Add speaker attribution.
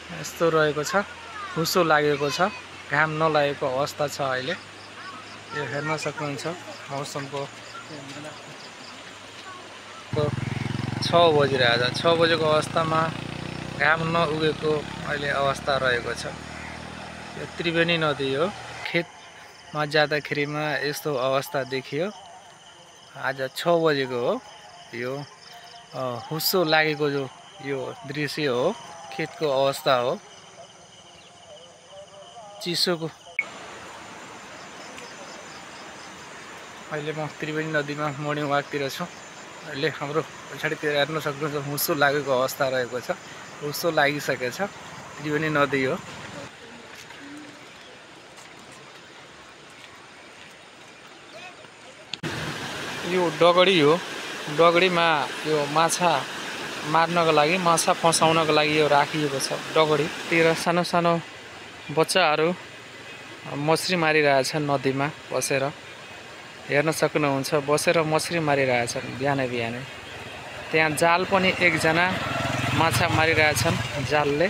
Speaker 1: यस्तो रहेको छ। हुसो लागेको छ, घाम नलागेको अवस्था छ अहिले। यो हेर्न सक्नुहुन्छ मौसमको 6 बजिरहेछ। 6 बजेको अवस्थामा घाम नउगेको अहिले अवस्था रहेको छ। यो त्रिवेणी नदी हो। खेतमा जाँदाखेरिमा यस्तो अवस्था देखियो। आज 6 बजेको हो। यो हुस्सो लागेको यो दृश्य हो। खेतको अवस्था हो। चिसोको अहिले म त्रिवेणी नदीमा मर्निङ वाकतिर छु। अहिले हाम्रो पछाडितिर हेर्न सक्नुहुन्छ हुस्सो लागेको अवस्था रहेको छ। हुस्सो लागिसकेको छ। त्रिवेणी नदी हो। यो डगडी हो। डगडीमा यो माछा मार्नको लागि, माछा फसाउनको लागि यो राखिएको छ डगडी। तिर सानो सानो बच्चाहरू मछरी मारिरहेछन् नदीमा बसेर। हेर्न सक्नुहुन्छ बसेर मछरी मारिरहेछन् बिहानै बिहानै। त्यहाँ जाल पनि एकजना माछा मारिरहेछन् जालले।